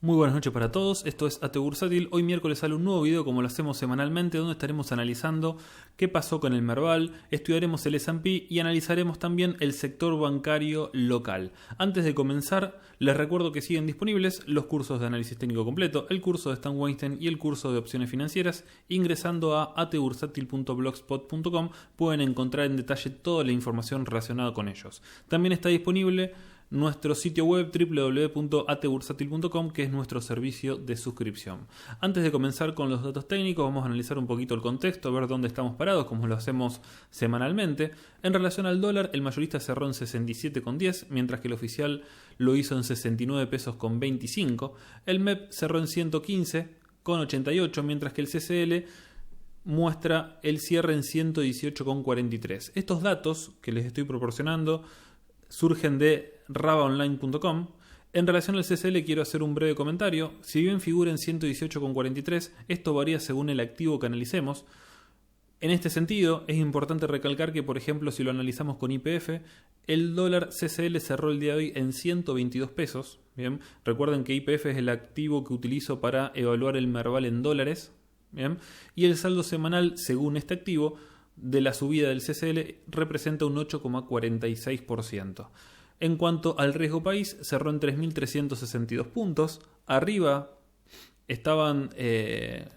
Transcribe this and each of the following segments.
Muy buenas noches para todos, esto es AT Bursátil. Hoy miércoles sale un nuevo video como lo hacemos semanalmente, donde estaremos analizando qué pasó con el Merval, estudiaremos el S&P y analizaremos también el sector bancario local. Antes de comenzar, les recuerdo que siguen disponibles los cursos de análisis técnico completo, el curso de Stan Weinstein y el curso de opciones financieras. Ingresando a atbursatil.blogspot.com pueden encontrar en detalle toda la información relacionada con ellos. También está disponible nuestro sitio web www.atbursatil.com, que es nuestro servicio de suscripción. Antes de comenzar con los datos técnicos, vamos a analizar un poquito el contexto, ver dónde estamos parados, como lo hacemos semanalmente. En relación al dólar, el mayorista cerró en 67,10, mientras que el oficial lo hizo en 69 pesos con 25. El MEP cerró en 115,88, mientras que el CCL muestra el cierre en 118,43. Estos datos que les estoy proporcionando surgen de rabaonline.com. En relación al CCL quiero hacer un breve comentario. Si bien figura en 118,43, esto varía según el activo que analicemos. En este sentido, es importante recalcar que, por ejemplo, si lo analizamos con YPF, el dólar CCL cerró el día de hoy en 122 pesos. Bien, recuerden que YPF es el activo que utilizo para evaluar el Merval en dólares. Bien, y el saldo semanal, según este activo, de la subida del CCL representa un 8,46%. En cuanto al riesgo país, cerró en 3.362 puntos. Arriba estaban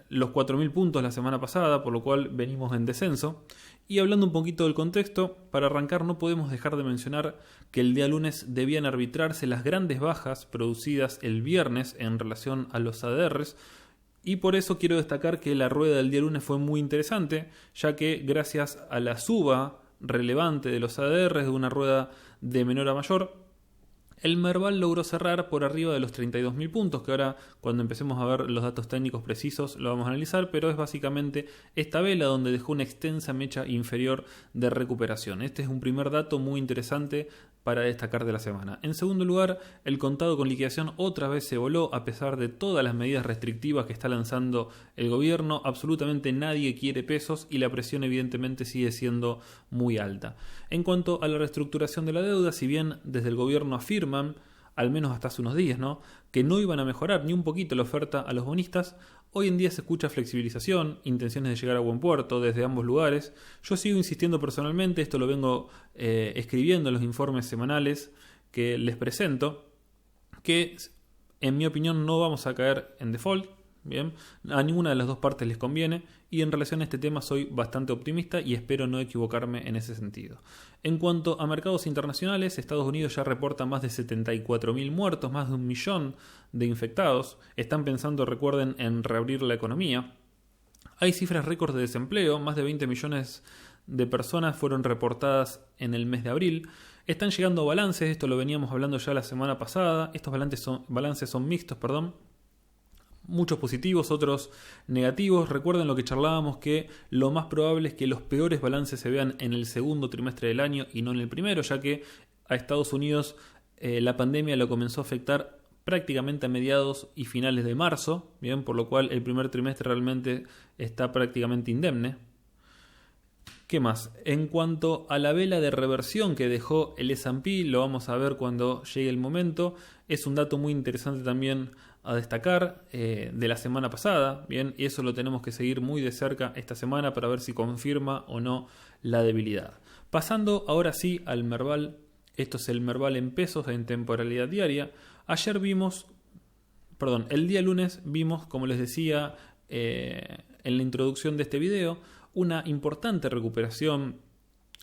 los 4.000 puntos la semana pasada, por lo cual venimos en descenso. Y hablando un poquito del contexto, para arrancar no podemos dejar de mencionar que el día lunes debían arbitrarse las grandes bajas producidas el viernes en relación a los ADRs. Y por eso quiero destacar que la rueda del día lunes fue muy interesante, ya que gracias a la suba relevante de los ADRs de una rueda de menor a mayor, el Merval logró cerrar por arriba de los 32.000 puntos, que ahora cuando empecemos a ver los datos técnicos precisos lo vamos a analizar, pero es básicamente esta vela donde dejó una extensa mecha inferior de recuperación. Este es un primer dato muy interesante para destacar de la semana. En segundo lugar, el contado con liquidación otra vez se voló a pesar de todas las medidas restrictivas que está lanzando el gobierno. Absolutamente nadie quiere pesos y la presión evidentemente sigue siendo muy alta. En cuanto a la reestructuración de la deuda, si bien desde el gobierno afirman, al menos hasta hace unos días, que no iban a mejorar ni un poquito la oferta a los bonistas, hoy en día se escucha flexibilización, intenciones de llegar a buen puerto desde ambos lugares. Yo sigo insistiendo personalmente, esto lo vengo escribiendo en los informes semanales que les presento, que en mi opinión no vamos a caer en default. Bien, a ninguna de las dos partes les conviene, y en relación a este tema soy bastante optimista y espero no equivocarme en ese sentido. En cuanto a mercados internacionales, Estados Unidos ya reporta más de 74.000 muertos, más de 1 millón de infectados. Están pensando, recuerden, en reabrir la economía. Hay cifras récord de desempleo, más de 20 millones de personas fueron reportadas en el mes de abril. Están llegando balances, esto lo veníamos hablando ya la semana pasada. Estos balances son mixtos, muchos positivos, otros negativos. Recuerden lo que charlábamos, que lo más probable es que los peores balances se vean en el segundo trimestre del año y no en el primero, ya que a Estados Unidos la pandemia lo comenzó a afectar prácticamente a mediados y finales de marzo, bien, por lo cual el primer trimestre realmente está prácticamente indemne. ¿Qué más? En cuanto a la vela de reversión que dejó el S&P, lo vamos a ver cuando llegue el momento. Es un dato muy interesante también a destacar de la semana pasada, bien, y eso lo tenemos que seguir muy de cerca esta semana para ver si confirma o no la debilidad. Pasando ahora sí al Merval, esto es el Merval en pesos en temporalidad diaria. El día lunes vimos, como les decía en la introducción de este video, una importante recuperación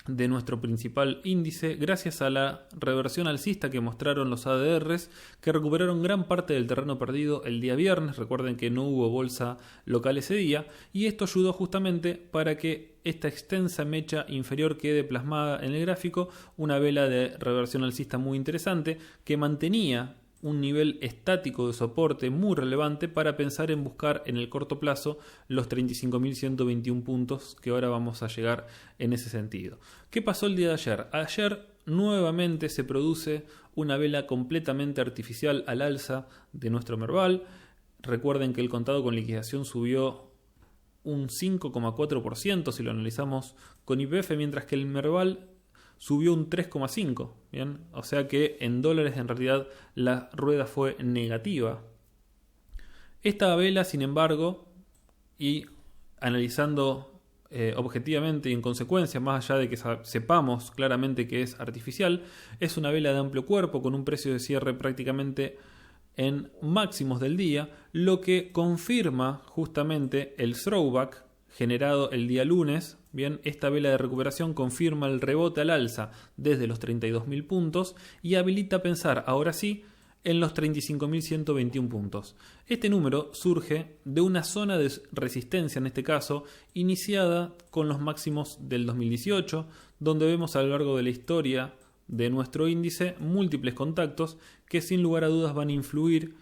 de nuestro principal índice gracias a la reversión alcista que mostraron los ADRs, que recuperaron gran parte del terreno perdido el día viernes. Recuerden que no hubo bolsa local ese día, y esto ayudó justamente para que esta extensa mecha inferior quede plasmada en el gráfico, una vela de reversión alcista muy interesante que mantenía un nivel estático de soporte muy relevante para pensar en buscar en el corto plazo los 35.121 puntos, que ahora vamos a llegar en ese sentido. ¿Qué pasó el día de ayer? Ayer nuevamente se produce una vela completamente artificial al alza de nuestro Merval. Recuerden que el contado con liquidación subió un 5,4% si lo analizamos con YPF, mientras que el Merval subió un 3,5%, ¿bien? O sea que en dólares en realidad la rueda fue negativa. Esta vela, sin embargo, y analizando objetivamente y en consecuencia, más allá de que sepamos claramente que es artificial, es una vela de amplio cuerpo con un precio de cierre prácticamente en máximos del día, lo que confirma justamente el throwback generado el día lunes. Bien, esta vela de recuperación confirma el rebote al alza desde los 32.000 puntos y habilita pensar ahora sí en los 35.121 puntos. Este número surge de una zona de resistencia, en este caso, iniciada con los máximos del 2018, donde vemos a lo largo de la historia de nuestro índice múltiples contactos que sin lugar a dudas van a influir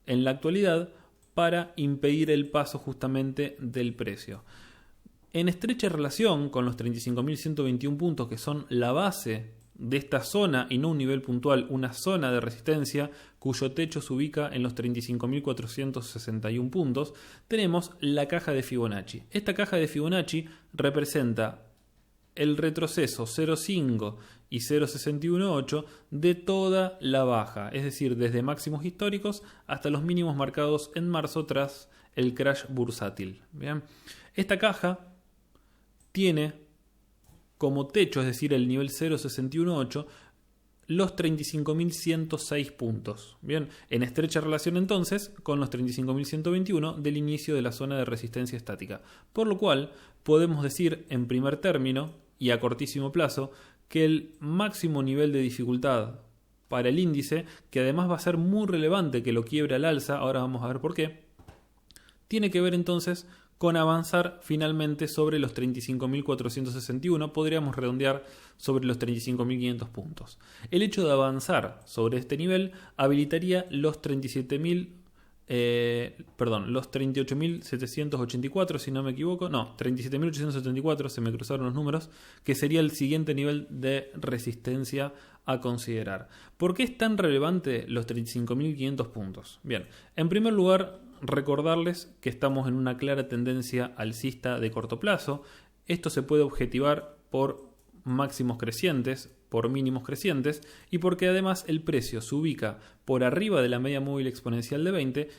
en la actualidad para impedir el paso justamente del precio. En estrecha relación con los 35.121 puntos, que son la base de esta zona y no un nivel puntual, una zona de resistencia cuyo techo se ubica en los 35.461 puntos, tenemos la caja de Fibonacci. Esta caja de Fibonacci representa el retroceso 0,5 y 0,618 de toda la baja, es decir, desde máximos históricos hasta los mínimos marcados en marzo tras el crash bursátil. Bien, esta caja tiene como techo, es decir, el nivel 0,618, los 35.106 puntos. Bien, en estrecha relación entonces con los 35.121 del inicio de la zona de resistencia estática. Por lo cual podemos decir en primer término y a cortísimo plazo que el máximo nivel de dificultad para el índice, que además va a ser muy relevante que lo quiebre al alza, ahora vamos a ver por qué, tiene que ver entonces con avanzar finalmente sobre los 35.461, podríamos redondear sobre los 35.500 puntos. El hecho de avanzar sobre este nivel habilitaría los 38.784, si no me equivoco, no, 37.874, se me cruzaron los números, que sería el siguiente nivel de resistencia a considerar. ¿Por qué es tan relevante los 35.500 puntos? Bien, en primer lugar, recordarles que estamos en una clara tendencia alcista de corto plazo. Esto se puede objetivar por máximos crecientes, por mínimos crecientes y porque además el precio se ubica por arriba de la media móvil exponencial de 20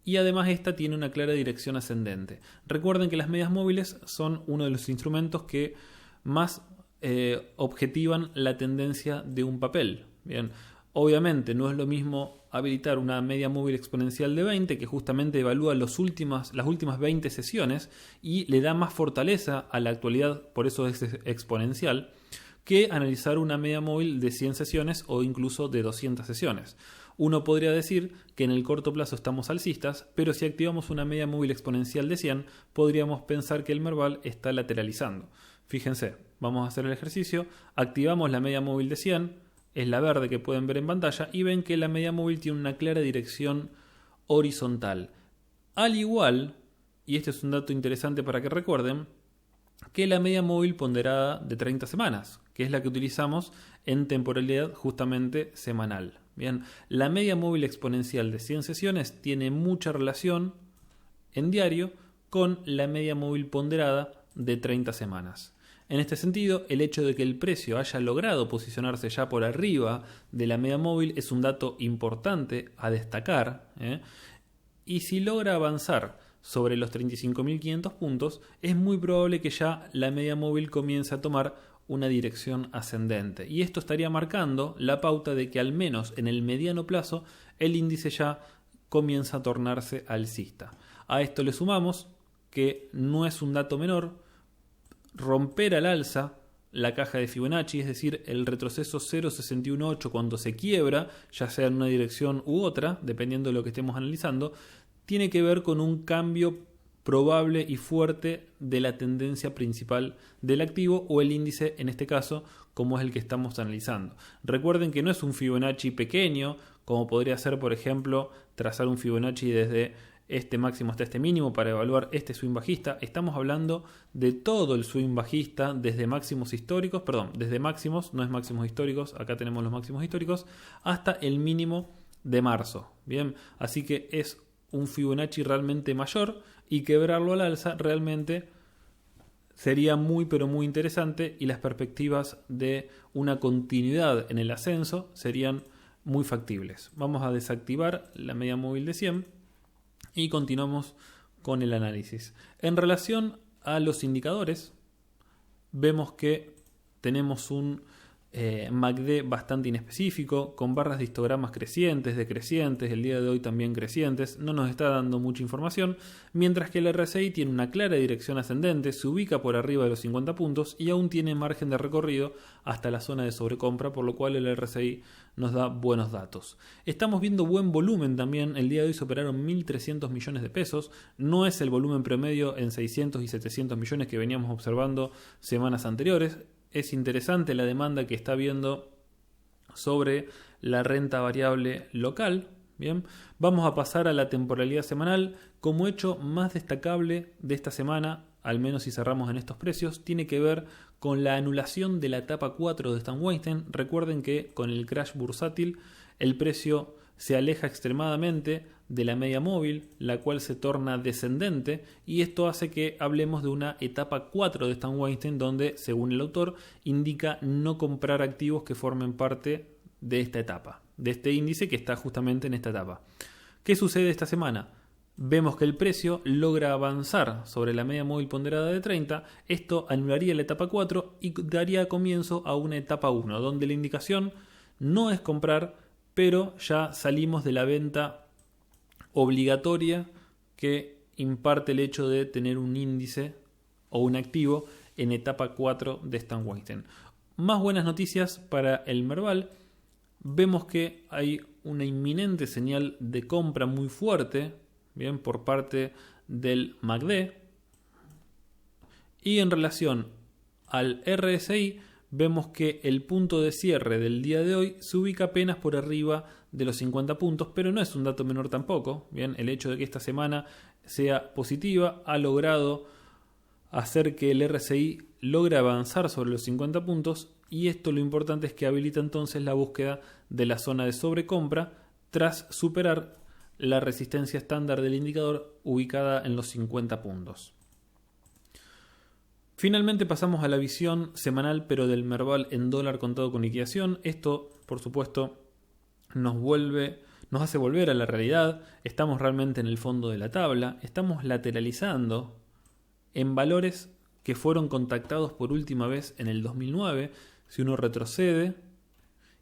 y además esta tiene una clara dirección ascendente. Recuerden que las medias móviles son uno de los instrumentos que más objetivan la tendencia de un papel. Bien, obviamente no es lo mismo habilitar una media móvil exponencial de 20 que justamente evalúa las últimas 20 sesiones y le da más fortaleza a la actualidad, por eso es exponencial, que analizar una media móvil de 100 sesiones o incluso de 200 sesiones. Uno podría decir que en el corto plazo estamos alcistas, pero si activamos una media móvil exponencial de 100, podríamos pensar que el Merval está lateralizando. Fíjense, vamos a hacer el ejercicio, activamos la media móvil de 100, es la verde que pueden ver en pantalla, y ven que la media móvil tiene una clara dirección horizontal. Al igual, y este es un dato interesante para que recuerden, que la media móvil ponderada de 30 semanas, que es la que utilizamos en temporalidad justamente semanal. Bien, la media móvil exponencial de 100 sesiones tiene mucha relación en diario con la media móvil ponderada de 30 semanas. En este sentido, el hecho de que el precio haya logrado posicionarse ya por arriba de la media móvil es un dato importante a destacar, y si logra avanzar sobre los 35.500 puntos, es muy probable que ya la media móvil comience a tomar una dirección ascendente. Y esto estaría marcando la pauta de que al menos en el mediano plazo el índice ya comienza a tornarse alcista. A esto le sumamos que no es un dato menor romper al alza la caja de Fibonacci, es decir, el retroceso 0,618 cuando se quiebra, ya sea en una dirección u otra, dependiendo de lo que estemos analizando, tiene que ver con un cambio probable y fuerte de la tendencia principal del activo o el índice, en este caso, como es el que estamos analizando. Recuerden que no es un Fibonacci pequeño, como podría ser, por ejemplo, trazar un Fibonacci desde este máximo hasta este mínimo para evaluar este swing bajista. Estamos hablando de todo el swing bajista desde máximos históricos, desde máximos, no es máximos históricos, acá tenemos los máximos históricos, hasta el mínimo de marzo. Bien, así que es un Fibonacci realmente mayor y quebrarlo al alza realmente sería muy pero muy interesante y las perspectivas de una continuidad en el ascenso serían muy factibles. Vamos a desactivar la media móvil de 100 Y continuamos con el análisis. En relación a los indicadores, vemos que tenemos un MACD bastante inespecífico, con barras de histogramas crecientes, decrecientes, el día de hoy también crecientes, no nos está dando mucha información, mientras que el RSI tiene una clara dirección ascendente, se ubica por arriba de los 50 puntos y aún tiene margen de recorrido hasta la zona de sobrecompra, por lo cual el RSI nos da buenos datos. Estamos viendo buen volumen también, el día de hoy se operaron 1.300 millones de pesos, no es el volumen promedio en 600 y 700 millones que veníamos observando semanas anteriores. Es interesante la demanda que está habiendo sobre la renta variable local. Bien, vamos a pasar a la temporalidad semanal. Como hecho más destacable de esta semana, al menos si cerramos en estos precios, tiene que ver con la anulación de la etapa 4 de Stan Weinstein. Recuerden que con el crash bursátil el precio se aleja extremadamente de la media móvil, la cual se torna descendente, y esto hace que hablemos de una etapa 4 de Stan Weinstein, donde, según el autor, indica no comprar activos que formen parte de esta etapa, de este índice que está justamente en esta etapa. ¿Qué sucede esta semana? Vemos que el precio logra avanzar sobre la media móvil ponderada de 30, esto anularía la etapa 4 y daría comienzo a una etapa 1, donde la indicación no es comprar, pero ya salimos de la venta obligatoria que imparte el hecho de tener un índice o un activo en etapa 4 de Stan Weinstein. Más buenas noticias para el Merval. Vemos que hay una inminente señal de compra muy fuerte, bien, por parte del MACD. Y en relación al RSI, vemos que el punto de cierre del día de hoy se ubica apenas por arriba de los 50 puntos, pero no es un dato menor tampoco. Bien, el hecho de que esta semana sea positiva ha logrado hacer que el RSI logre avanzar sobre los 50 puntos, y esto lo importante es que habilita entonces la búsqueda de la zona de sobrecompra tras superar la resistencia estándar del indicador ubicada en los 50 puntos. Finalmente pasamos a la visión semanal, pero del Merval en dólar contado con liquidación. Esto, por supuesto, nos hace volver a la realidad. Estamos realmente en el fondo de la tabla. Estamos lateralizando en valores que fueron contactados por última vez en el 2009. Si uno retrocede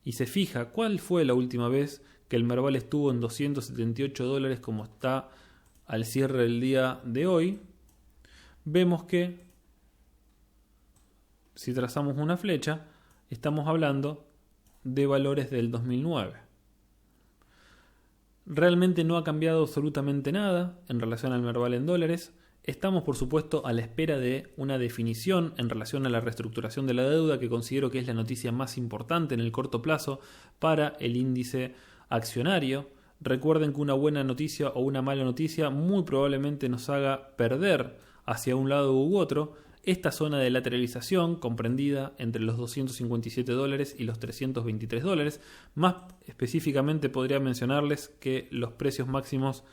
y se fija cuál fue la última vez que el Merval estuvo en $278 como está al cierre del día de hoy, vemos que si trazamos una flecha, estamos hablando de valores del 2009. Realmente no ha cambiado absolutamente nada en relación al Merval en dólares. Estamos, por supuesto, a la espera de una definición en relación a la reestructuración de la deuda, que considero que es la noticia más importante en el corto plazo para el índice accionario. Recuerden que una buena noticia o una mala noticia muy probablemente nos haga perder hacia un lado u otro. Esta zona de lateralización, comprendida entre los $257 y los $323, más específicamente podría mencionarles que los precios máximos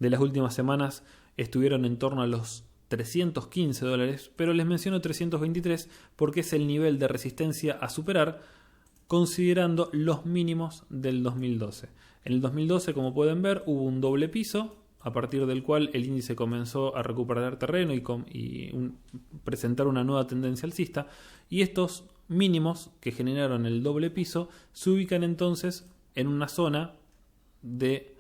de las últimas semanas estuvieron en torno a los $315, pero les menciono 323 porque es el nivel de resistencia a superar considerando los mínimos del 2012. En el 2012, como pueden ver, hubo un doble piso, a partir del cual el índice comenzó a recuperar terreno y presentar una nueva tendencia alcista, y estos mínimos que generaron el doble piso se ubican entonces en una zona de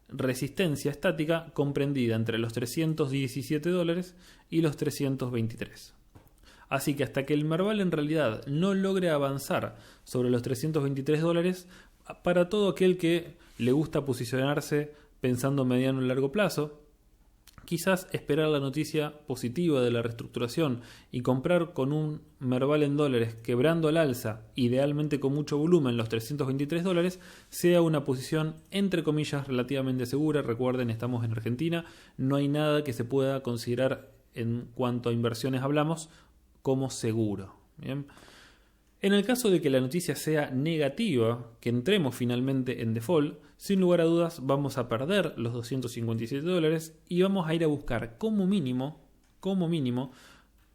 resistencia estática comprendida entre los $317 y los 323. Así que hasta que el Merval en realidad no logre avanzar sobre los $323, para todo aquel que le gusta posicionarse pensando a mediano y largo plazo, quizás esperar la noticia positiva de la reestructuración y comprar con un Merval en dólares quebrando al alza, idealmente con mucho volumen, los $323, sea una posición entre comillas relativamente segura. Recuerden, estamos en Argentina, no hay nada que se pueda considerar en cuanto a inversiones hablamos como seguro. Bien. En el caso de que la noticia sea negativa, que entremos finalmente en default, sin lugar a dudas vamos a perder los $257 y vamos a ir a buscar como mínimo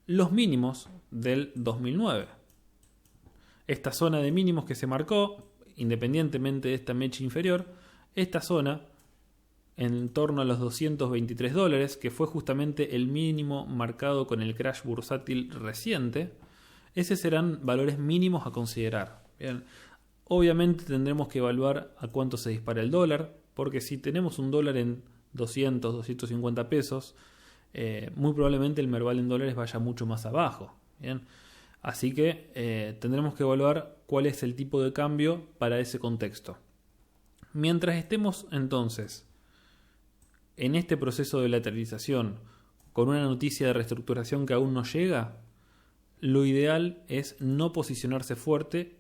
los mínimos del 2009. Esta zona de mínimos que se marcó, independientemente de esta mecha inferior, esta zona en torno a los 223 dólares, que fue justamente el mínimo marcado con el crash bursátil reciente. Esos serán valores mínimos a considerar. Bien. Obviamente tendremos que evaluar a cuánto se dispara el dólar, porque si tenemos un dólar en 200, 250 pesos, muy probablemente el Merval en dólares vaya mucho más abajo. Bien. Así que tendremos que evaluar cuál es el tipo de cambio para ese contexto. Mientras estemos entonces en este proceso de lateralización con una noticia de reestructuración que aún no llega, lo ideal es no posicionarse fuerte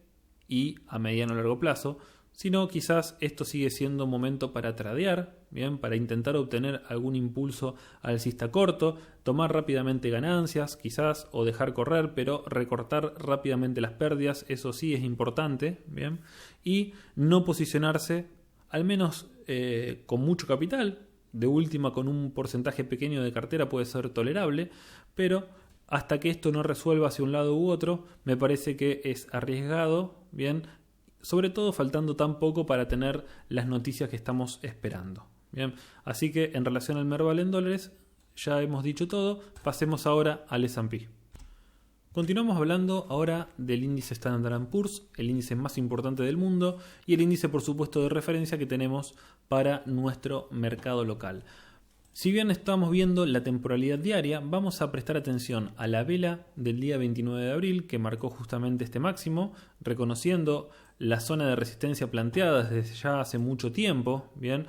y a mediano o largo plazo, sino quizás esto sigue siendo momento para tradear, bien, para intentar obtener algún impulso alcista corto, tomar rápidamente ganancias, quizás, o dejar correr, pero recortar rápidamente las pérdidas, eso sí es importante, bien, y no posicionarse, al menos con mucho capital, de última con un porcentaje pequeño de cartera puede ser tolerable, pero hasta que esto no resuelva hacia un lado u otro, me parece que es arriesgado, bien, sobre todo faltando tan poco para tener las noticias que estamos esperando. Bien, así que en relación al Merval en dólares, ya hemos dicho todo, pasemos ahora al S&P. Continuamos hablando ahora del índice Standard & Poor's, el índice más importante del mundo y el índice por supuesto de referencia que tenemos para nuestro mercado local. Si bien estamos viendo la temporalidad diaria, vamos a prestar atención a la vela del día 29 de abril que marcó justamente este máximo, reconociendo la zona de resistencia planteada desde ya hace mucho tiempo, bien,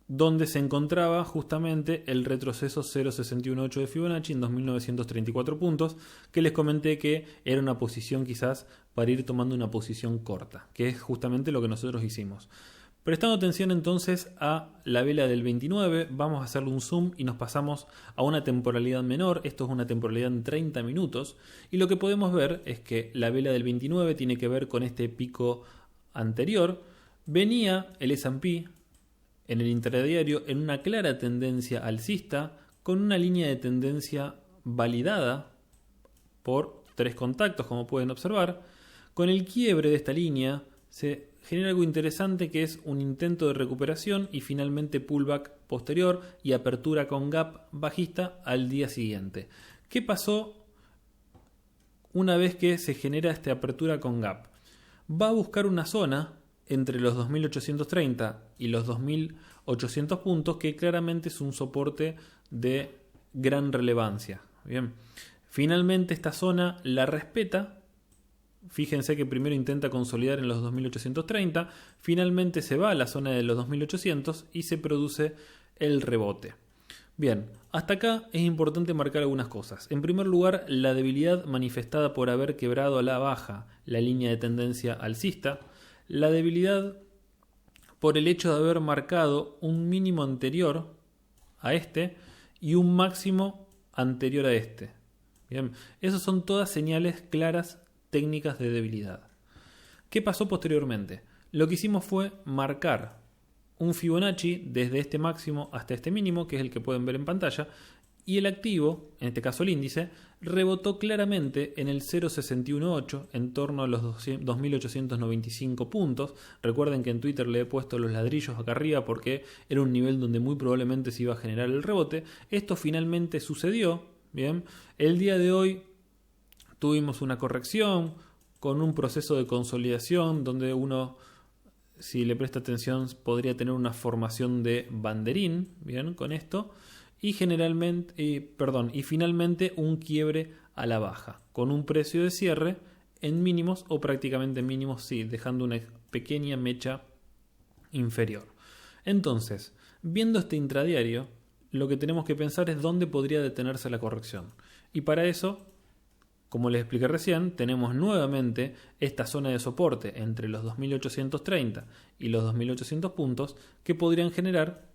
donde se encontraba justamente el retroceso 0.618 de Fibonacci en 2.934 puntos, que les comenté que era una posición quizás para ir tomando una posición corta, que es justamente lo que nosotros hicimos. Prestando atención entonces a la vela del 29, vamos a hacerle un zoom y nos pasamos a una temporalidad menor. Esto es una temporalidad en 30 minutos y lo que podemos ver es que la vela del 29 tiene que ver con este pico anterior. Venía el S&P en el intradiario en una clara tendencia alcista con una línea de tendencia validada por 3 contactos, como pueden observar. Con el quiebre de esta línea se genera algo interesante que es un intento de recuperación y finalmente pullback posterior y apertura con gap bajista al día siguiente. ¿Qué pasó una vez que se genera esta apertura con gap? Va a buscar una zona entre los 2.830 y los 2.800 puntos que claramente es un soporte de gran relevancia. Bien. Finalmente esta zona la respeta. Fíjense que primero intenta consolidar en los 2.830, finalmente se va a la zona de los 2.800 y se produce el rebote. Bien, hasta acá es importante marcar algunas cosas. En primer lugar, la debilidad manifestada por haber quebrado a la baja la línea de tendencia alcista, la debilidad por el hecho de haber marcado un mínimo anterior a este y un máximo anterior a este. Bien, esas son todas señales claras técnicas de debilidad. ¿Qué pasó posteriormente? Lo que hicimos fue marcar un Fibonacci desde este máximo hasta este mínimo, que es el que pueden ver en pantalla, y el activo, en este caso el índice, rebotó claramente en el 0.618 en torno a los 2.895 puntos. Recuerden que en Twitter le he puesto los ladrillos acá arriba porque era un nivel donde muy probablemente se iba a generar el rebote. Esto finalmente sucedió. Bien, el día de hoy tuvimos una corrección con un proceso de consolidación donde uno, si le presta atención, podría tener una formación de banderín, bien, con esto, y finalmente un quiebre a la baja, con un precio de cierre en mínimos o prácticamente mínimos, sí, dejando una pequeña mecha inferior. Entonces, viendo este intradiario, lo que tenemos que pensar es dónde podría detenerse la corrección. Y para eso, como les expliqué recién, tenemos nuevamente esta zona de soporte entre los 2.830 y los 2.800 puntos que podrían generar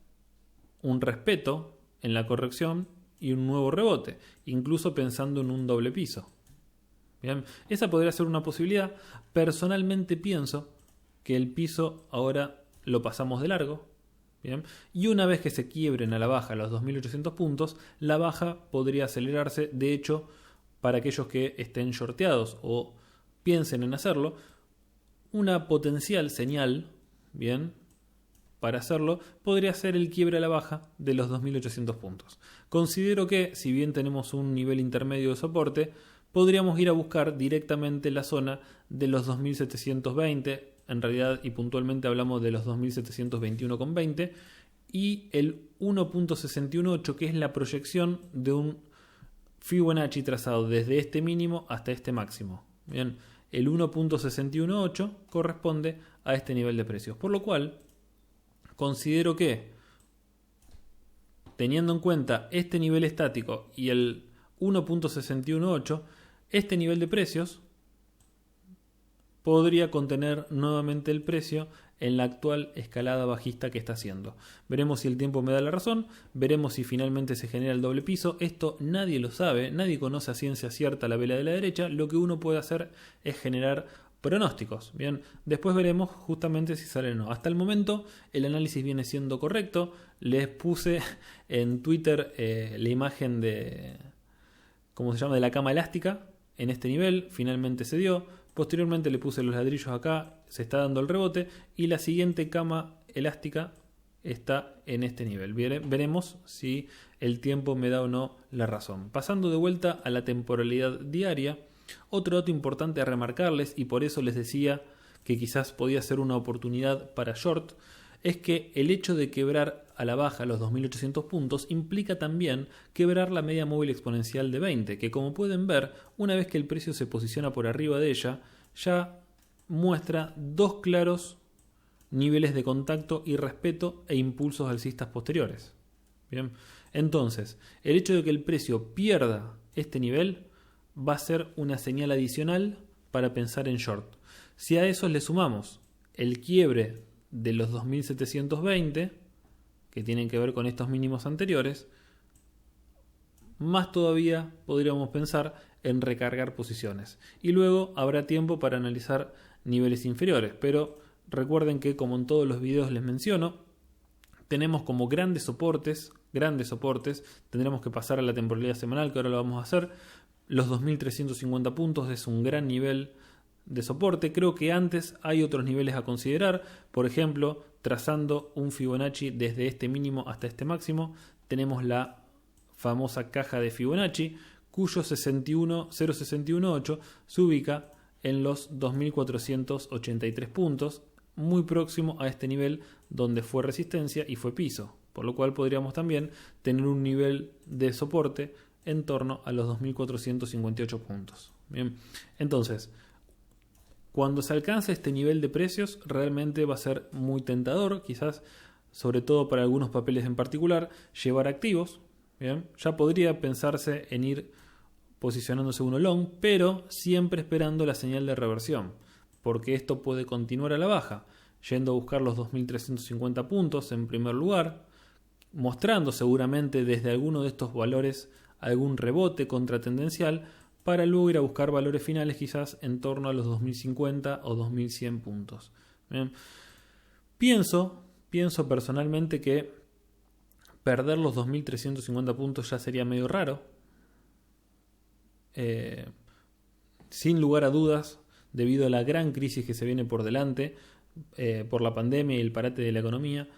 un respeto en la corrección y un nuevo rebote, incluso pensando en un doble piso. Bien, esa podría ser una posibilidad. Personalmente pienso que el piso ahora lo pasamos de largo. Bien, y una vez que se quiebren a la baja los 2.800 puntos, la baja podría acelerarse. De hecho, para aquellos que estén shorteados o piensen en hacerlo, una potencial señal, bien, para hacerlo podría ser el quiebre a la baja de los 2.800 puntos. Considero que, si bien tenemos un nivel intermedio de soporte, podríamos ir a buscar directamente la zona de los 2.720, en realidad y puntualmente hablamos de los 2.721,20, y el 1.618, que es la proyección de un Fibonacci trazado desde este mínimo hasta este máximo. Bien, el 1.618 corresponde a este nivel de precios, por lo cual considero que, teniendo en cuenta este nivel estático y el 1.618, este nivel de precios podría contener nuevamente el precio en la actual escalada bajista que está haciendo. Veremos si el tiempo me da la razón, veremos si finalmente se genera el doble piso. Esto nadie lo sabe, nadie conoce a ciencia cierta la vela de la derecha. Lo que uno puede hacer es generar pronósticos. Bien, después veremos justamente si sale o no. Hasta el momento el análisis viene siendo correcto. Les puse en Twitter la imagen de, ¿cómo se llama?, de la cama elástica en este nivel. Finalmente se dio. Posteriormente le puse los ladrillos acá, se está dando el rebote y la siguiente cama elástica está en este nivel. Veremos si el tiempo me da o no la razón. Pasando de vuelta a la temporalidad diaria, otro dato importante a remarcarles, y por eso les decía que quizás podía ser una oportunidad para short, es que el hecho de quebrar a la baja los 2.800 puntos implica también quebrar la media móvil exponencial de 20, que como pueden ver, una vez que el precio se posiciona por arriba de ella, ya muestra dos claros niveles de contacto y respeto e impulsos alcistas posteriores. Bien, entonces, el hecho de que el precio pierda este nivel va a ser una señal adicional para pensar en short. Si a eso le sumamos el quiebre de los 2.720, que tienen que ver con estos mínimos anteriores, más todavía podríamos pensar en recargar posiciones. Y luego habrá tiempo para analizar niveles inferiores. Pero recuerden que, como en todos los videos les menciono, tenemos como grandes soportes, tendremos que pasar a la temporalidad semanal, que ahora lo vamos a hacer. Los 2.350 puntos es un gran nivel de soporte. Creo que antes hay otros niveles a considerar, por ejemplo, trazando un Fibonacci desde este mínimo hasta este máximo, tenemos la famosa caja de Fibonacci, cuyo 0.618 se ubica en los 2.483 puntos, muy próximo a este nivel donde fue resistencia y fue piso, por lo cual podríamos también tener un nivel de soporte en torno a los 2.458 puntos. Bien, entonces, cuando se alcance este nivel de precios, realmente va a ser muy tentador, quizás, sobre todo para algunos papeles en particular, llevar activos. Bien, ya podría pensarse en ir posicionándose uno long, pero siempre esperando la señal de reversión, porque esto puede continuar a la baja, yendo a buscar los 2.350 puntos en primer lugar, mostrando seguramente desde alguno de estos valores algún rebote contratendencial, para luego ir a buscar valores finales quizás en torno a los 2.050 o 2.100 puntos. Bien. Pienso personalmente que perder los 2.350 puntos ya sería medio raro. Sin lugar a dudas, debido a la gran crisis que se viene por delante, por la pandemia y el parate de la economía,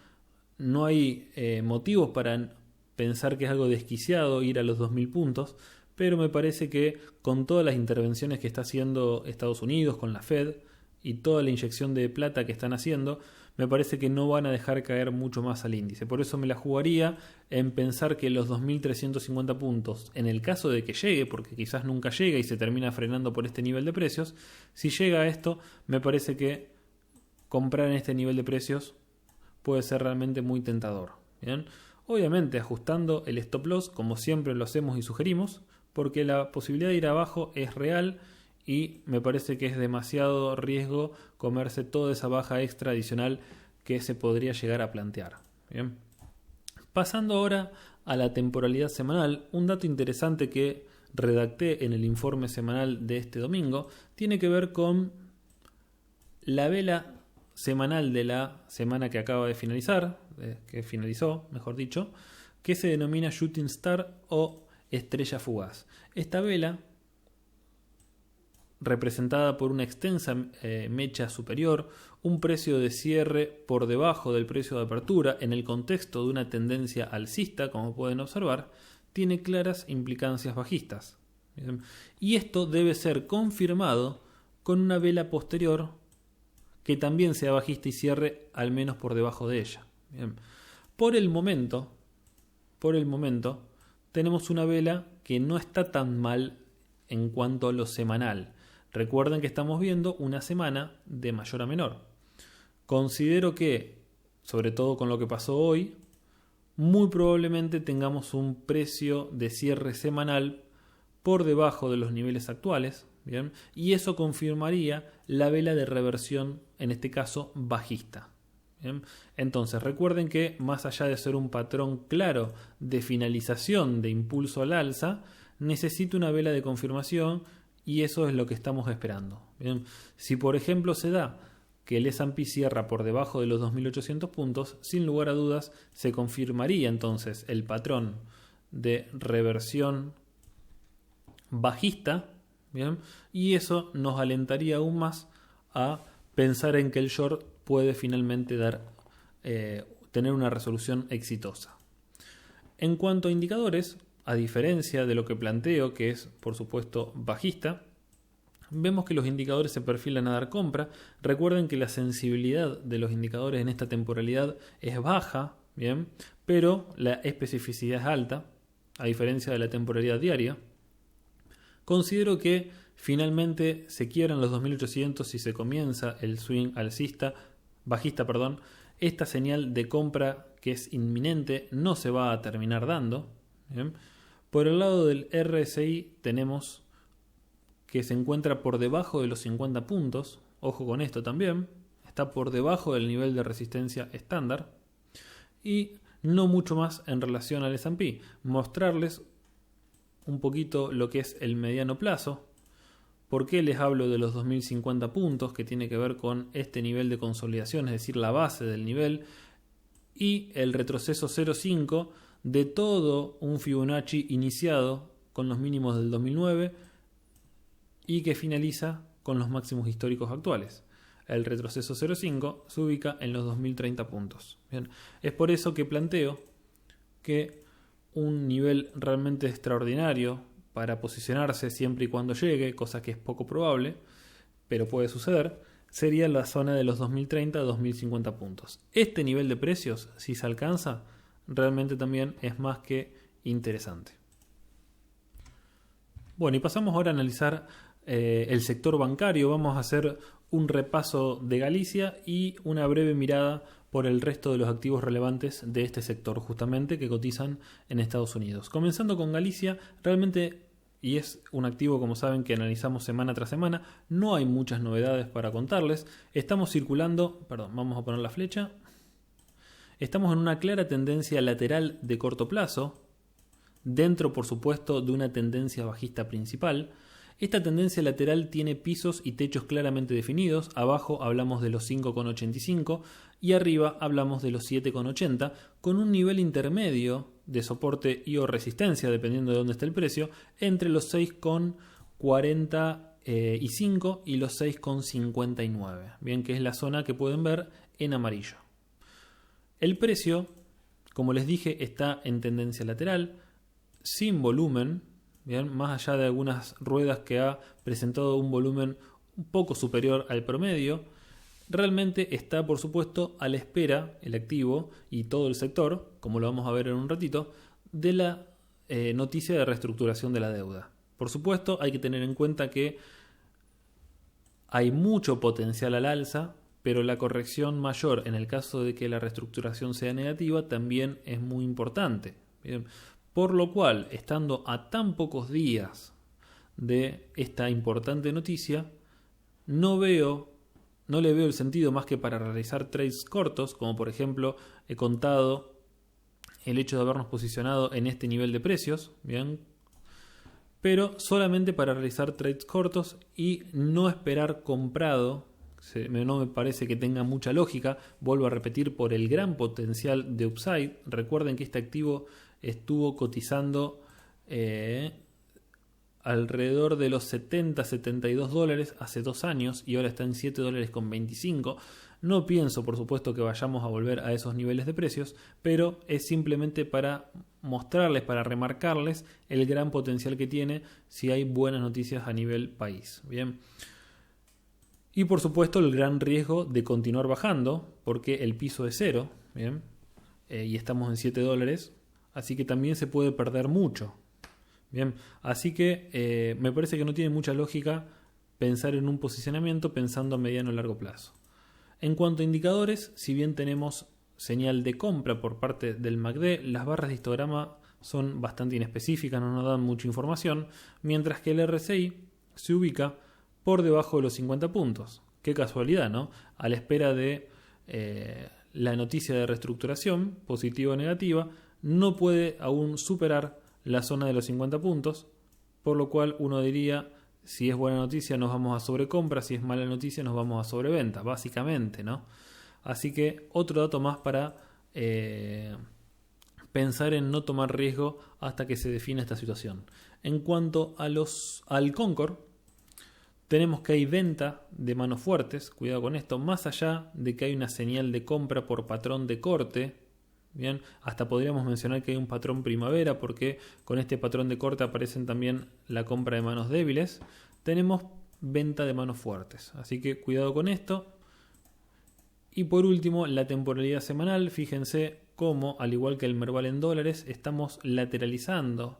no hay motivos para pensar que es algo desquiciado ir a los 2.000 puntos, pero me parece que con todas las intervenciones que está haciendo Estados Unidos con la Fed y toda la inyección de plata que están haciendo, me parece que no van a dejar caer mucho más al índice. Por eso me la jugaría en pensar que los 2.350 puntos, en el caso de que llegue, porque quizás nunca llega y se termina frenando por este nivel de precios, si llega a esto, me parece que comprar en este nivel de precios puede ser realmente muy tentador. ¿Bien? Obviamente ajustando el stop loss, como siempre lo hacemos y sugerimos, porque la posibilidad de ir abajo es real y me parece que es demasiado riesgo comerse toda esa baja extra adicional que se podría llegar a plantear. Bien. Pasando ahora a la temporalidad semanal, un dato interesante que redacté en el informe semanal de este domingo tiene que ver con la vela semanal de la semana que acaba de finalizar, que finalizó, mejor dicho, que se denomina Shooting Star o estrella fugaz. Esta vela representada por una extensa mecha superior, un precio de cierre por debajo del precio de apertura en el contexto de una tendencia alcista, como pueden observar, tiene claras implicancias bajistas. Bien. Y esto debe ser confirmado con una vela posterior que también sea bajista y cierre al menos por debajo de ella. Bien. Por el momento, tenemos una vela que no está tan mal en cuanto a lo semanal. Recuerden que estamos viendo una semana de mayor a menor. Considero que, sobre todo con lo que pasó hoy, muy probablemente tengamos un precio de cierre semanal por debajo de los niveles actuales, ¿bien? Y eso confirmaría la vela de reversión, en este caso bajista. ¿Bien? Entonces recuerden que más allá de ser un patrón claro de finalización de impulso al alza, necesita una vela de confirmación y eso es lo que estamos esperando. ¿Bien? Si por ejemplo se da que el S&P cierra por debajo de los 2.800 puntos, sin lugar a dudas se confirmaría entonces el patrón de reversión bajista, ¿bien? Y eso nos alentaría aún más a pensar en que el short puede finalmente tener una resolución exitosa. En cuanto a indicadores, a diferencia de lo que planteo, que es por supuesto bajista, vemos que los indicadores se perfilan a dar compra. Recuerden que la sensibilidad de los indicadores en esta temporalidad es baja, ¿bien? Pero la especificidad es alta, a diferencia de la temporalidad diaria. Considero que finalmente se quiebran los 2.800 y se comienza el swing bajista. Esta señal de compra que es inminente no se va a terminar dando. ¿Bien? Por el lado del RSI tenemos que se encuentra por debajo de los 50 puntos. Ojo con esto también. Está por debajo del nivel de resistencia estándar. Y no mucho más en relación al S&P. Mostrarles un poquito lo que es el mediano plazo. ¿Por qué les hablo de los 2050 puntos? Que tiene que ver con este nivel de consolidación, es decir, la base del nivel, y el retroceso 0,5 de todo un Fibonacci iniciado con los mínimos del 2009 y que finaliza con los máximos históricos actuales. El retroceso 0,5 se ubica en los 2030 puntos. Bien, es por eso que planteo que un nivel realmente extraordinario para posicionarse siempre y cuando llegue, cosa que es poco probable, pero puede suceder, sería la zona de los 2030 a 2050 puntos. Este nivel de precios, si se alcanza, realmente también es más que interesante. Bueno, y pasamos ahora a analizar el sector bancario. Vamos a hacer un repaso de Galicia y una breve mirada por el resto de los activos relevantes de este sector, justamente, que cotizan en Estados Unidos. Comenzando con Galicia, realmente, y es un activo, como saben, que analizamos semana tras semana, no hay muchas novedades para contarles. Estamos circulando, vamos a poner la flecha. Estamos en una clara tendencia lateral de corto plazo, dentro, por supuesto, de una tendencia bajista principal. Esta tendencia lateral tiene pisos y techos claramente definidos. Abajo hablamos de los 5,85 y arriba hablamos de los 7,80, con un nivel intermedio de soporte y o resistencia, dependiendo de dónde esté el precio, entre los 6,45 y los 6,59. Bien, que es la zona que pueden ver en amarillo. El precio, como les dije, está en tendencia lateral, sin volumen. Bien, más allá de algunas ruedas que ha presentado un volumen un poco superior al promedio, realmente está, por supuesto, a la espera el activo y todo el sector, como lo vamos a ver en un ratito, de la noticia de reestructuración de la deuda. Por supuesto, hay que tener en cuenta que hay mucho potencial al alza, pero la corrección mayor en el caso de que la reestructuración sea negativa también es muy importante. Bien. Por lo cual, estando a tan pocos días de esta importante noticia, no le veo el sentido más que para realizar trades cortos, como por ejemplo he contado el hecho de habernos posicionado en este nivel de precios, bien, pero solamente para realizar trades cortos y no esperar comprado. No me parece que tenga mucha lógica. Vuelvo a repetir, por el gran potencial de upside. Recuerden que este activo estuvo cotizando alrededor de los 70, 72 dólares hace 2 años y ahora está en 7 dólares con 25. No pienso, por supuesto, que vayamos a volver a esos niveles de precios, pero es simplemente para mostrarles, para remarcarles el gran potencial que tiene si hay buenas noticias a nivel país. Bien. Y por supuesto el gran riesgo de continuar bajando, porque el piso es 0, ¿bien? Y estamos en 7 dólares, así que también se puede perder mucho. Bien, así que me parece que no tiene mucha lógica pensar en un posicionamiento pensando a mediano o largo plazo. En cuanto a indicadores, si bien tenemos señal de compra por parte del MACD, las barras de histograma son bastante inespecíficas, no nos dan mucha información, mientras que el RSI se ubica por debajo de los 50 puntos. Qué casualidad, ¿no? A la espera de la noticia de reestructuración, positiva o negativa, no puede aún superar la zona de los 50 puntos, por lo cual uno diría, si es buena noticia nos vamos a sobrecompra, si es mala noticia nos vamos a sobreventa, básicamente, ¿no? Así que otro dato más para pensar en no tomar riesgo hasta que se defina esta situación. En cuanto a al Concord, tenemos que hay venta de manos fuertes, cuidado con esto, más allá de que hay una señal de compra por patrón de corte. Bien, hasta podríamos mencionar que hay un patrón primavera porque con este patrón de corte aparecen también la compra de manos débiles. Tenemos venta de manos fuertes, así que cuidado con esto. Y por último, la temporalidad semanal. Fíjense cómo, al igual que el Merval en dólares, estamos lateralizando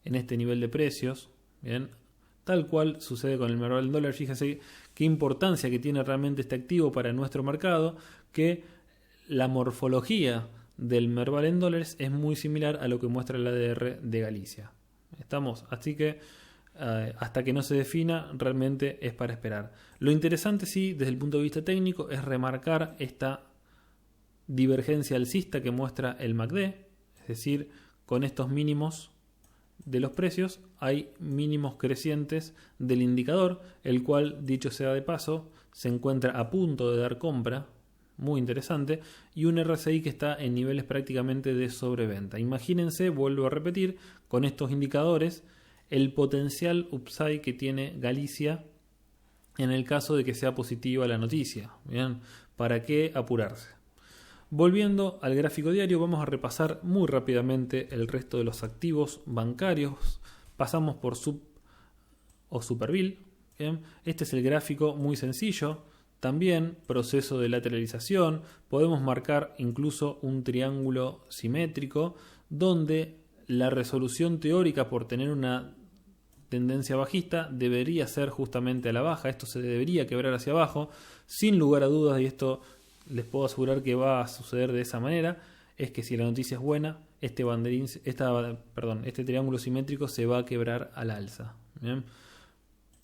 en este nivel de precios. Bien, tal cual sucede con el Merval en dólares. Fíjense qué importancia que tiene realmente este activo para nuestro mercado, que la morfología del Merval en dólares es muy similar a lo que muestra el ADR de Galicia. Así que hasta que no se defina, realmente es para esperar. Lo interesante, sí, desde el punto de vista técnico, es remarcar esta divergencia alcista que muestra el MACD, es decir, con estos mínimos de los precios hay mínimos crecientes del indicador, el cual, dicho sea de paso, se encuentra a punto de dar compra. Muy interesante, y un RSI que está en niveles prácticamente de sobreventa. Imagínense, vuelvo a repetir, con estos indicadores, el potencial upside que tiene Galicia en el caso de que sea positiva la noticia. Bien, ¿para qué apurarse? Volviendo al gráfico diario, vamos a repasar muy rápidamente el resto de los activos bancarios. Pasamos por Sub o Superbill. Bien, este es el gráfico muy sencillo. También proceso de lateralización, podemos marcar incluso un triángulo simétrico donde la resolución teórica por tener una tendencia bajista debería ser justamente a la baja. Esto se debería quebrar hacia abajo, sin lugar a dudas, y esto les puedo asegurar que va a suceder de esa manera, es que si la noticia es buena, este triángulo simétrico se va a quebrar al alza. ¿Bien?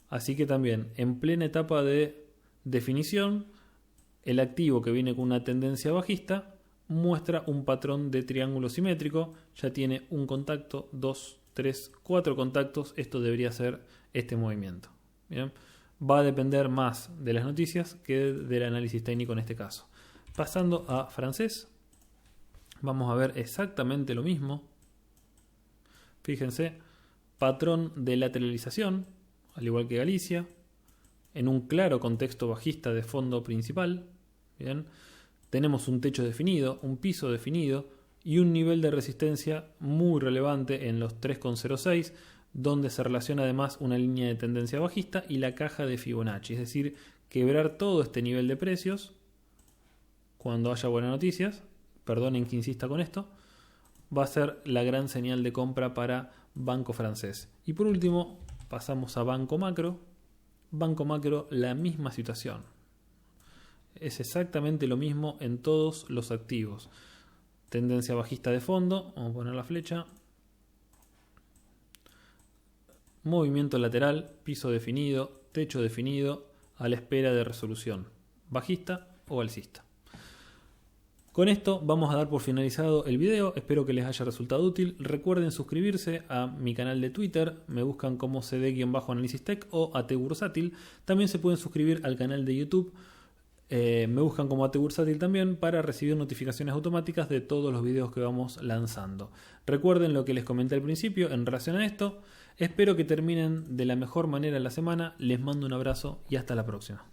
Así que también en plena etapa de definición, el activo que viene con una tendencia bajista muestra un patrón de triángulo simétrico, ya tiene un contacto, 2, 3, 4 contactos, esto debería ser este movimiento. Bien, va a depender más de las noticias que del análisis técnico en este caso. Pasando a francés, vamos a ver exactamente lo mismo. Fíjense, patrón de lateralización, al igual que Galicia, en un claro contexto bajista de fondo principal. Bien, tenemos un techo definido, un piso definido y un nivel de resistencia muy relevante en los 3,06, donde se relaciona además una línea de tendencia bajista y la caja de Fibonacci, es decir, quebrar todo este nivel de precios cuando haya buenas noticias, perdonen que insista con esto, va a ser la gran señal de compra para Banco Francés. Y por último pasamos a Banco Macro. Banco Macro, la misma situación. Es exactamente lo mismo en todos los activos. Tendencia bajista de fondo, vamos a poner la flecha. Movimiento lateral, piso definido, techo definido, a la espera de resolución, bajista o alcista. Con esto vamos a dar por finalizado el video, espero que les haya resultado útil. Recuerden suscribirse a mi canal de Twitter, me buscan como cd-análisis tech o ATbursátil. También se pueden suscribir al canal de YouTube, me buscan como ATbursátil también para recibir notificaciones automáticas de todos los videos que vamos lanzando. Recuerden lo que les comenté al principio en relación a esto, Espero que terminen de la mejor manera la semana. Les mando un abrazo y hasta la próxima.